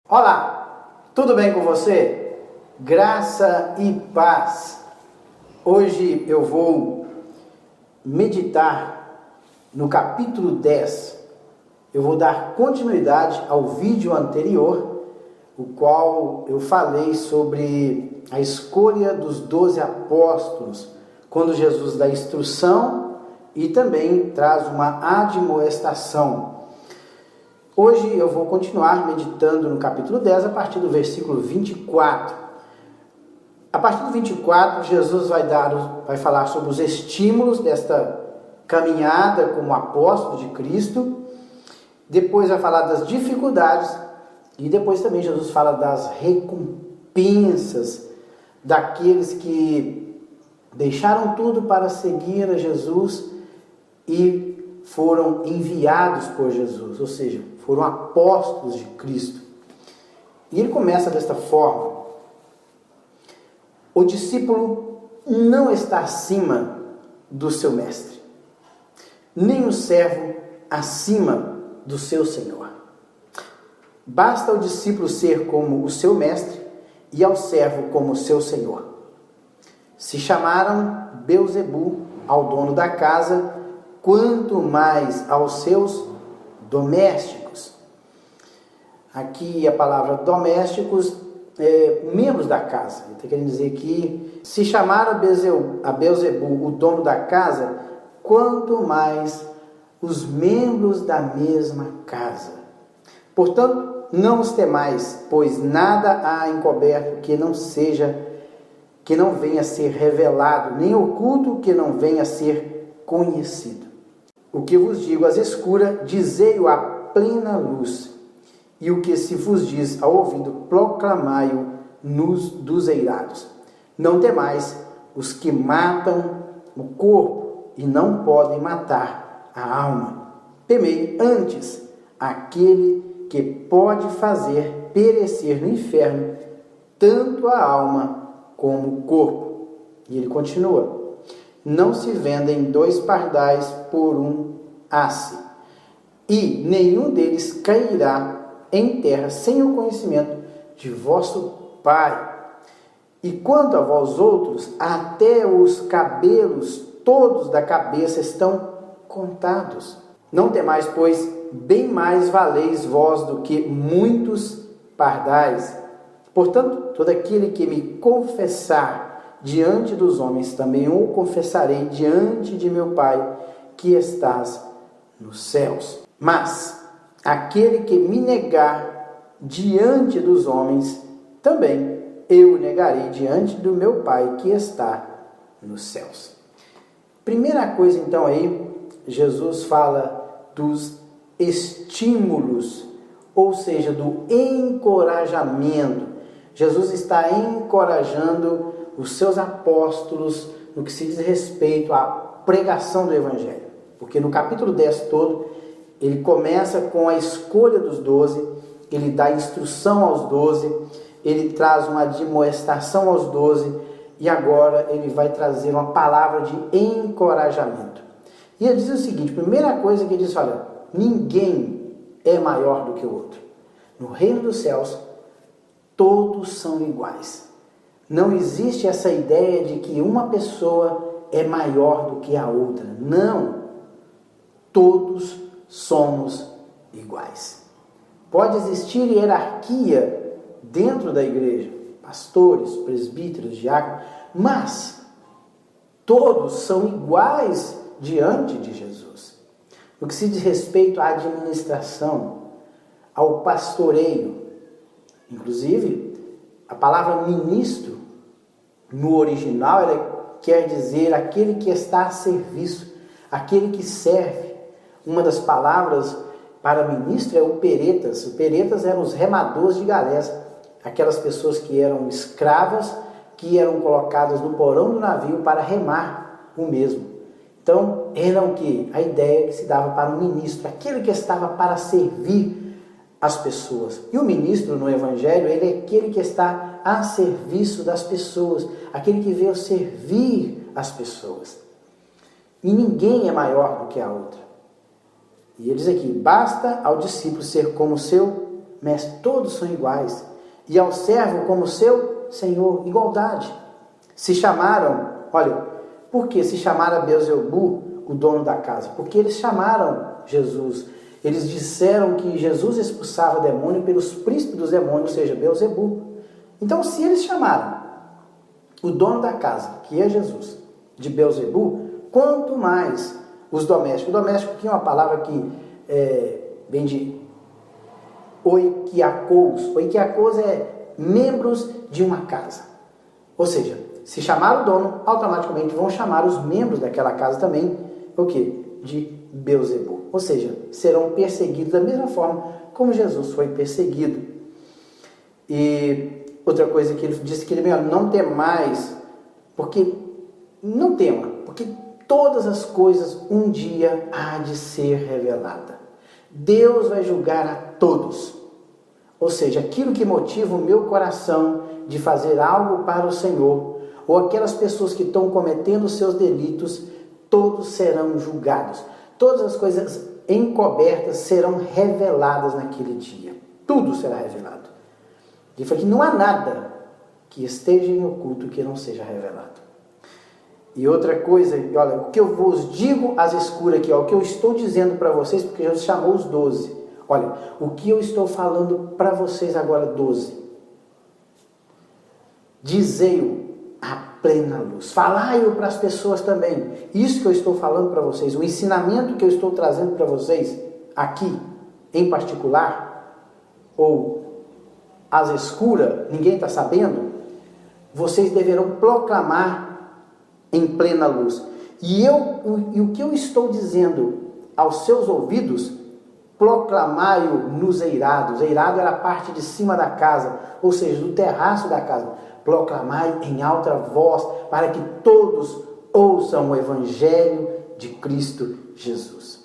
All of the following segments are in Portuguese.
Olá, tudo bem com você? Graça e paz. Hoje eu vou meditar no capítulo 10. Eu vou dar continuidade ao vídeo anterior, o qual eu falei sobre a escolha dos 12 apóstolos, quando Jesus dá instrução e também traz uma admoestação. Hoje eu vou continuar meditando no capítulo 10 a partir do versículo 24. A partir do 24, Jesus vai falar sobre os estímulos desta caminhada como apóstolo de Cristo. Depois vai falar das dificuldades e depois também Jesus fala das recompensas daqueles que deixaram tudo para seguir a Jesus e foram enviados por Jesus, ou seja, foram apóstolos de Cristo. E ele começa desta forma: o discípulo não está acima do seu mestre, nem o servo acima do seu senhor. Basta o discípulo ser como o seu mestre e ao servo como o seu senhor. Se chamaram Beelzebu ao dono da casa, quanto mais aos seus domésticos. Aqui a palavra domésticos é membros da casa. Ele está querendo dizer que se chamaram a Beelzebu o dono da casa, quanto mais os membros da mesma casa. Portanto, não os temais, pois nada há encoberto que não venha a ser revelado, nem oculto que não venha a ser conhecido. O que vos digo às escuras, dizei-o à plena luz, e o que se vos diz ao ouvido, proclamai-o dos eirados. Não temais os que matam o corpo e não podem matar a alma. Temei antes aquele que pode fazer perecer no inferno tanto a alma como o corpo. E ele continua: não se vendem 2 pardais por um asse, e nenhum deles cairá em terra sem o conhecimento de vosso Pai. E quanto a vós outros, até os cabelos todos da cabeça estão contados. Não temais, pois bem mais valeis vós do que muitos pardais. Portanto, todo aquele que me confessar diante dos homens, também o confessarei diante de meu Pai, que estás nos céus. Mas aquele que me negar diante dos homens, também eu o negarei diante do meu Pai, que está nos céus. Primeira coisa, então, aí, Jesus fala dos estímulos, ou seja, do encorajamento. Jesus está encorajando os seus apóstolos no que se diz respeito à pregação do Evangelho. Porque no capítulo 10 todo, ele começa com a escolha dos 12, ele dá instrução aos 12, ele traz uma admoestação aos 12, e agora ele vai trazer uma palavra de encorajamento. E ele diz o seguinte: primeira coisa que ele diz, olha, ninguém é maior do que o outro. No reino dos céus, todos são iguais. Não existe essa ideia de que uma pessoa é maior do que a outra. Não. Todos somos iguais. Pode existir hierarquia dentro da igreja, pastores, presbíteros, diáconos, mas todos são iguais diante de Jesus. No que se diz respeito à administração, ao pastoreio, inclusive, a palavra ministro, no original, ela quer dizer aquele que está a serviço, aquele que serve. Uma das palavras para ministro é operetas. Operetas eram os remadores de galés, aquelas pessoas que eram escravas, que eram colocadas no porão do navio para remar o mesmo. Então, era o que? A ideia que se dava para o ministro, aquele que estava para servir as pessoas. E o ministro no Evangelho, ele é aquele que está a serviço das pessoas, aquele que veio servir as pessoas. E ninguém é maior do que a outra. E ele diz aqui: basta ao discípulo ser como seu mestre, todos são iguais. E ao servo como seu senhor, igualdade. Se chamaram, olha, por que se chamaram Beelzebu, o dono da casa? Porque eles chamaram Jesus. Eles disseram que Jesus expulsava demônio pelos príncipes dos demônios, ou seja, Beelzebu. Então, se eles chamaram o dono da casa, que é Jesus, de Beelzebu, quanto mais os domésticos. O doméstico aqui é uma palavra que vem de oikiakos. Oikiakos é membros de uma casa. Ou seja, se chamar o dono, automaticamente vão chamar os membros daquela casa também, o quê? De Beelzebu. Ou seja, serão perseguidos da mesma forma como Jesus foi perseguido. E outra coisa que ele disse que ele não temais, porque não tema, porque todas as coisas um dia há de ser revelada. Deus vai julgar a todos. Ou seja, aquilo que motiva o meu coração de fazer algo para o Senhor, ou aquelas pessoas que estão cometendo seus delitos, todos serão julgados. Todas as coisas encobertas serão reveladas naquele dia. Tudo será revelado. Ele fala que não há nada que esteja em oculto que não seja revelado. E outra coisa, olha, o que eu vos digo às escuras aqui, ó, o que eu estou dizendo para vocês, porque Jesus chamou os 12. Olha, o que eu estou falando para vocês agora, 12. Dizei-o à plena luz. Falai-o para as pessoas também. Isso que eu estou falando para vocês, o ensinamento que eu estou trazendo para vocês, aqui, em particular, ou às escuras, ninguém está sabendo, vocês deverão proclamar em plena luz. E o que eu estou dizendo aos seus ouvidos, proclamai-o nos eirados. Eirado era a parte de cima da casa, ou seja, do terraço da casa. Proclamai em alta voz, para que todos ouçam o Evangelho de Cristo Jesus.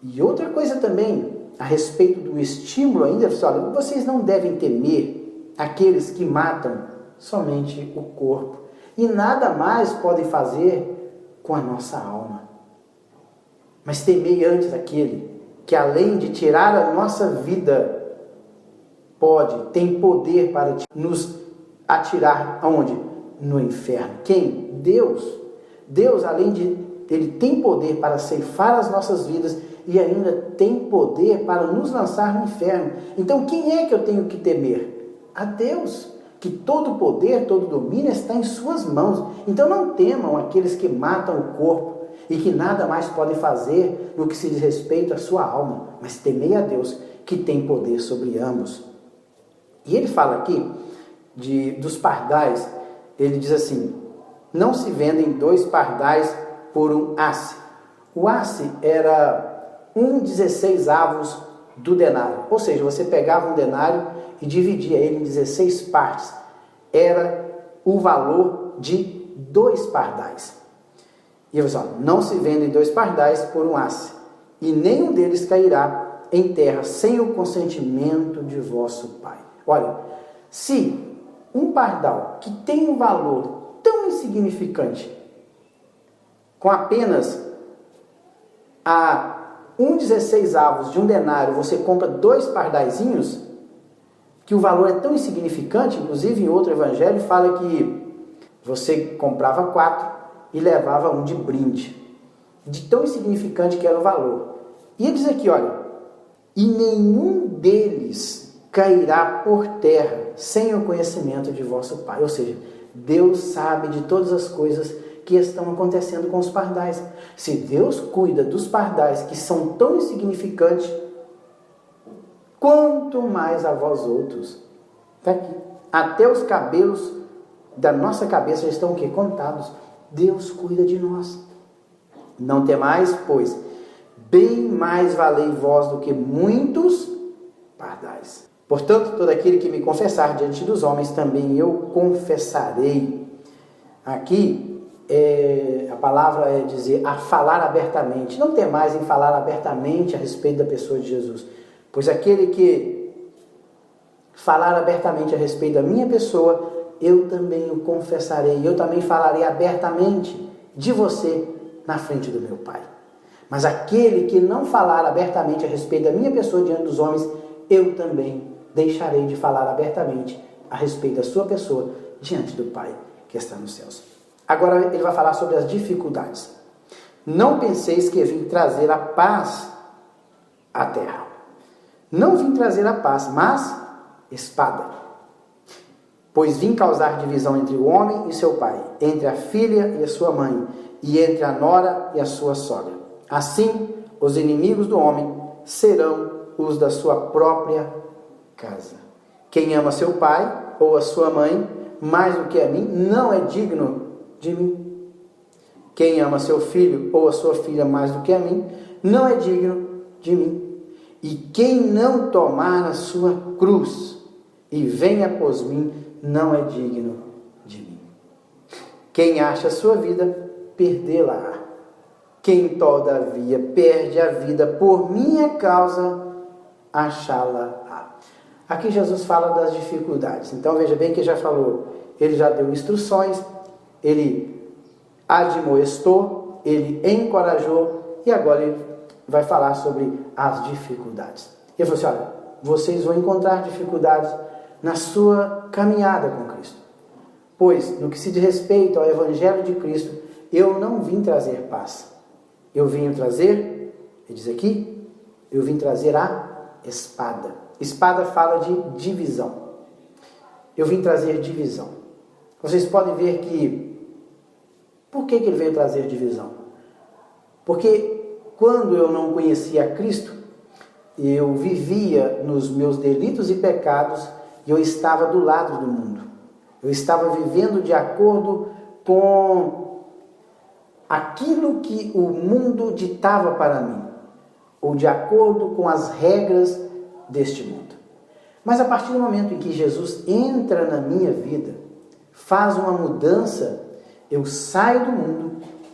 E outra coisa também, a respeito do estímulo ainda, olha, vocês não devem temer aqueles que matam somente o corpo, e nada mais podem fazer com a nossa alma. Mas temei antes aquele que, além de tirar a nossa vida, tem poder para nos atirar aonde? No inferno. Quem? Deus. Deus, além de ele tem poder para ceifar as nossas vidas e ainda tem poder para nos lançar no inferno. Então, quem é que eu tenho que temer? A Deus. Que todo poder, todo domínio está em suas mãos. Então não temam aqueles que matam o corpo e que nada mais podem fazer no que se diz respeito à sua alma, mas temei a Deus que tem poder sobre ambos. E ele fala aqui dos pardais, ele diz assim, não se vendem 2 pardais por um asse. O asse era 1/16 do denário, ou seja, você pegava um denário e dividia ele em 16 partes. Era o valor de 2 pardais. E eu disse, não se vendem 2 pardais por um asse, e nenhum deles cairá em terra sem o consentimento de vosso Pai. Olha, se um pardal que tem um valor tão insignificante, com apenas a 1/16 de um denário, você compra 2 pardaizinhos, que o valor é tão insignificante, inclusive em outro evangelho fala que você comprava 4 e levava um de brinde, de tão insignificante que era o valor. E ele diz aqui, olha, e nenhum deles cairá por terra sem o conhecimento de vosso Pai. Ou seja, Deus sabe de todas as coisas que estão acontecendo com os pardais. Se Deus cuida dos pardais que são tão insignificantes, quanto mais a vós outros. Está aqui. Até os cabelos da nossa cabeça já estão o quê? Contados. Deus cuida de nós. Não temais, pois, bem mais valei vós do que muitos pardais. Portanto, todo aquele que me confessar diante dos homens, também eu confessarei. Aqui, a palavra é dizer, a falar abertamente. Não temais em falar abertamente a respeito da pessoa de Jesus. Pois aquele que falar abertamente a respeito da minha pessoa, eu também o confessarei. Eu também falarei abertamente de você na frente do meu Pai. Mas aquele que não falar abertamente a respeito da minha pessoa diante dos homens, eu também deixarei de falar abertamente a respeito da sua pessoa diante do Pai que está nos céus. Agora ele vai falar sobre as dificuldades. Não penseis que eu vim trazer a paz à terra. Não vim trazer a paz, mas espada. Pois vim causar divisão entre o homem e seu pai, entre a filha e a sua mãe, e entre a nora e a sua sogra. Assim, os inimigos do homem serão os da sua própria casa. Quem ama seu pai ou a sua mãe mais do que a mim, não é digno de mim. Quem ama seu filho ou a sua filha mais do que a mim, não é digno de mim. E quem não tomar a sua cruz e venha após mim, não é digno de mim. Quem acha a sua vida, perdê-la-á. Quem, todavia, perde a vida por minha causa, achá-la-á. Aqui Jesus fala das dificuldades. Então veja bem que já falou, ele já deu instruções, ele admoestou, ele encorajou, e agora ele vai falar sobre as dificuldades. Ele falou assim, olha, vocês vão encontrar dificuldades na sua caminhada com Cristo. Pois, no que se diz respeito ao Evangelho de Cristo, eu não vim trazer paz. Eu vim trazer, ele diz aqui, eu vim trazer a espada. Espada fala de divisão. Eu vim trazer divisão. Vocês podem ver que, por que ele veio trazer divisão? Porque quando eu não conhecia Cristo, eu vivia nos meus delitos e pecados e eu estava do lado do mundo. Eu estava vivendo de acordo com aquilo que o mundo ditava para mim, ou de acordo com as regras deste mundo. Mas a partir do momento em que Jesus entra na minha vida, faz uma mudança, eu saio do mundo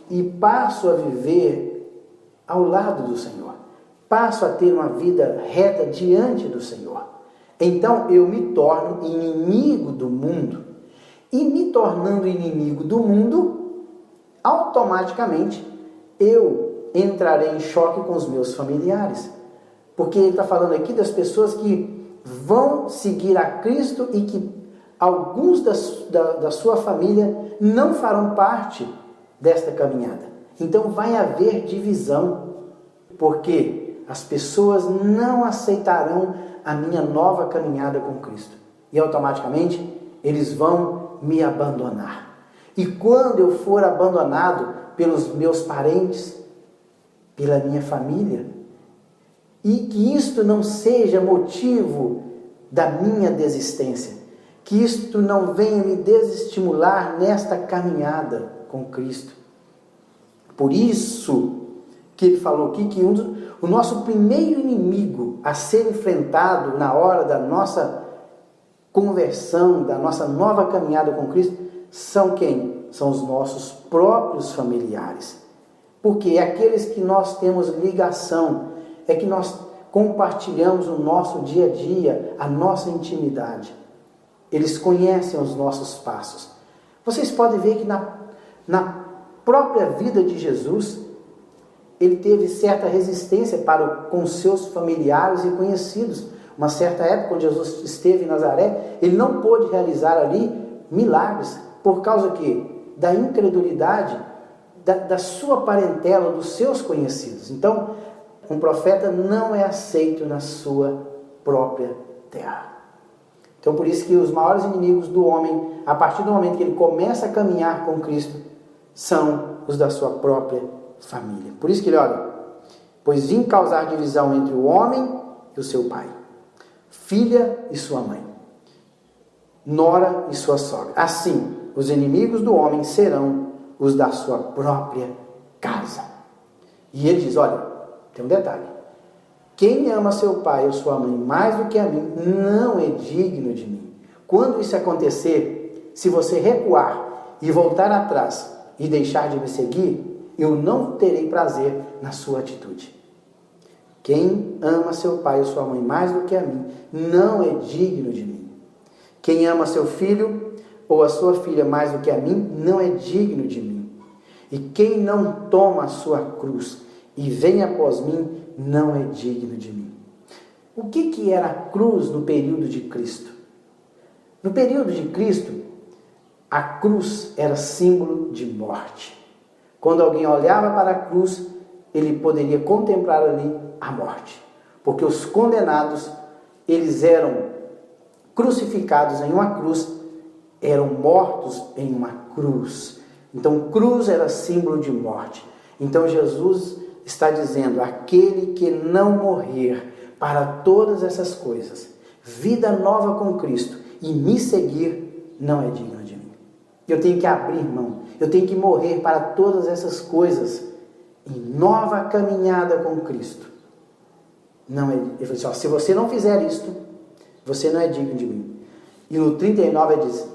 e passo a viver ao lado do Senhor. Passo a ter uma vida reta diante do Senhor. Então eu me torno inimigo do mundo. E me tornando inimigo do mundo, automaticamente eu entrarei em choque com os meus familiares. Porque ele está falando aqui das pessoas que vão seguir a Cristo e que alguns da sua família não farão parte desta caminhada. Então vai haver divisão, porque as pessoas não aceitarão a minha nova caminhada com Cristo. E automaticamente eles vão me abandonar. E quando eu for abandonado pelos meus parentes, pela minha família, e que isto não seja motivo da minha desistência, que isto não venha me desestimular nesta caminhada com Cristo. Por isso que ele falou aqui que o nosso primeiro inimigo a ser enfrentado na hora da nossa conversão, da nossa nova caminhada com Cristo, são quem? São os nossos próprios familiares. Porque é aqueles que nós temos ligação, é que nós compartilhamos o nosso dia a dia, a nossa intimidade. Eles conhecem os nossos passos. Vocês podem ver que na própria vida de Jesus, ele teve certa resistência com seus familiares e conhecidos. Uma certa época, quando Jesus esteve em Nazaré, ele não pôde realizar ali milagres, por causa que da incredulidade da sua parentela, dos seus conhecidos. Então, um profeta não é aceito na sua própria terra. Então, por isso que os maiores inimigos do homem, a partir do momento que ele começa a caminhar com Cristo, são os da sua própria família. Por isso que ele olha, pois vim causar divisão entre o homem e o seu pai, filha e sua mãe, nora e sua sogra. Assim, os inimigos do homem serão os da sua própria casa. E ele diz, olha, tem um detalhe. Quem ama seu pai ou sua mãe mais do que a mim, não é digno de mim. Quando isso acontecer, se você recuar e voltar atrás e deixar de me seguir, eu não terei prazer na sua atitude. Quem ama seu pai ou sua mãe mais do que a mim, não é digno de mim. Quem ama seu filho ou a sua filha mais do que a mim, não é digno de mim. E quem não toma a sua cruz e vem após mim, não é digno de mim. O que era a cruz no período de Cristo? No período de Cristo, a cruz era símbolo de morte. Quando alguém olhava para a cruz, ele poderia contemplar ali a morte. Porque os condenados, eles eram crucificados em uma cruz, eram mortos em uma cruz. Então, cruz era símbolo de morte. Então, Jesus está dizendo: aquele que não morrer para todas essas coisas, vida nova com Cristo, e me seguir, não é digno de mim. Eu tenho que abrir mão, eu tenho que morrer para todas essas coisas, em nova caminhada com Cristo. Não é, ele falou assim: ó, se você não fizer isto, você não é digno de mim. E no 39 ele diz: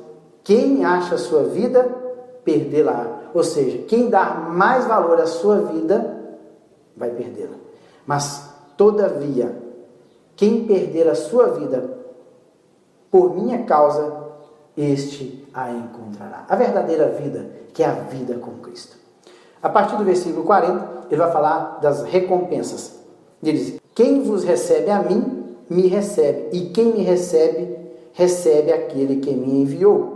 quem acha a sua vida, perdê-la. Ou seja, quem dar mais valor à sua vida, vai perdê-la. Mas, todavia, quem perder a sua vida por minha causa, este a encontrará. A verdadeira vida, que é a vida com Cristo. A partir do versículo 40, ele vai falar das recompensas. Ele diz: quem vos recebe a mim, me recebe. E quem me recebe, recebe aquele que me enviou.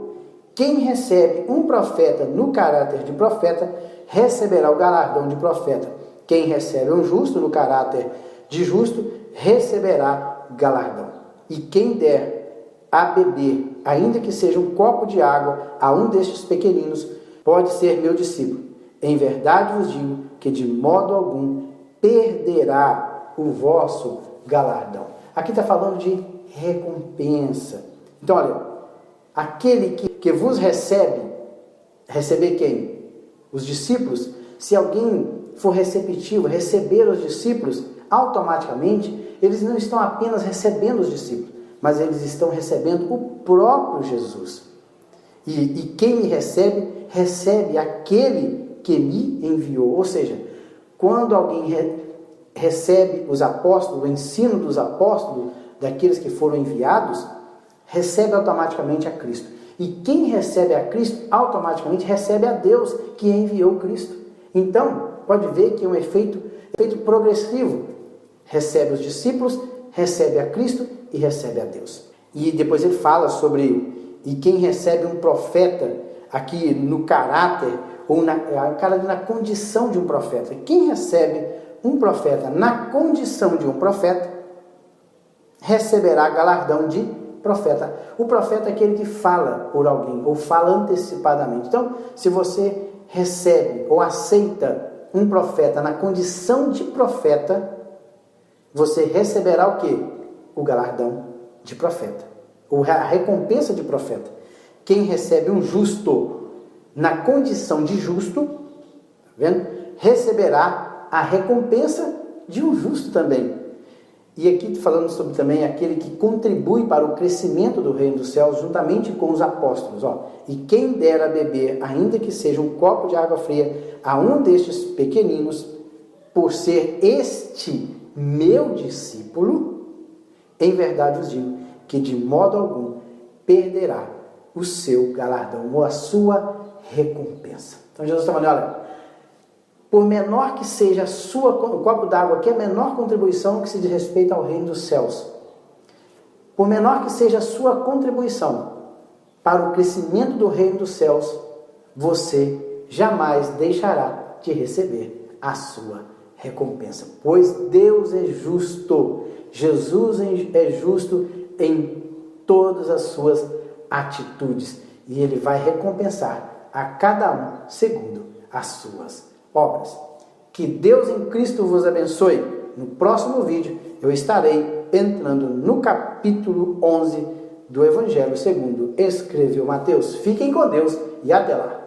Quem recebe um profeta no caráter de profeta, receberá o galardão de profeta. Quem recebe um justo no caráter de justo, receberá galardão. E quem der a beber, ainda que seja um copo de água, a um destes pequeninos, pode ser meu discípulo. Em verdade vos digo que de modo algum perderá o vosso galardão. Aqui está falando de recompensa. Então, olha, aquele que vos recebe, receber quem? Os discípulos. Se alguém for receptivo, receber os discípulos, automaticamente, eles não estão apenas recebendo os discípulos, mas eles estão recebendo o próprio Jesus. E quem me recebe, recebe aquele que me enviou. Ou seja, quando alguém recebe os apóstolos, o ensino dos apóstolos, daqueles que foram enviados, recebe automaticamente a Cristo. E quem recebe a Cristo, automaticamente recebe a Deus que enviou Cristo. Então, pode ver que é um efeito progressivo. Recebe os discípulos, recebe a Cristo e recebe a Deus. E depois ele fala sobre, e quem recebe um profeta, aqui no caráter, ou na condição de um profeta. Quem recebe um profeta na condição de um profeta, receberá galardão de profeta. O profeta é aquele que fala por alguém, ou fala antecipadamente. Então, se você recebe ou aceita um profeta na condição de profeta, você receberá o quê? O galardão de profeta, ou a recompensa de profeta. Quem recebe um justo na condição de justo, tá vendo? Receberá a recompensa de um justo também. E aqui falando sobre também aquele que contribui para o crescimento do reino dos céus juntamente com os apóstolos. E quem der a beber, ainda que seja um copo de água fria, a um destes pequeninos, por ser este meu discípulo, em verdade vos digo que de modo algum perderá o seu galardão ou a sua recompensa. Então Jesus está falando: olha, por menor que seja o copo d'água, que é a menor contribuição que se diz respeito ao reino dos céus, por menor que seja a sua contribuição para o crescimento do reino dos céus, você jamais deixará de receber a sua recompensa. Pois Deus é justo, Jesus é justo em todas as suas atitudes, e Ele vai recompensar a cada um segundo as suas obras. Que Deus em Cristo vos abençoe. No próximo vídeo eu estarei entrando no capítulo 11 do Evangelho segundo escreveu Mateus. Fiquem com Deus e até lá.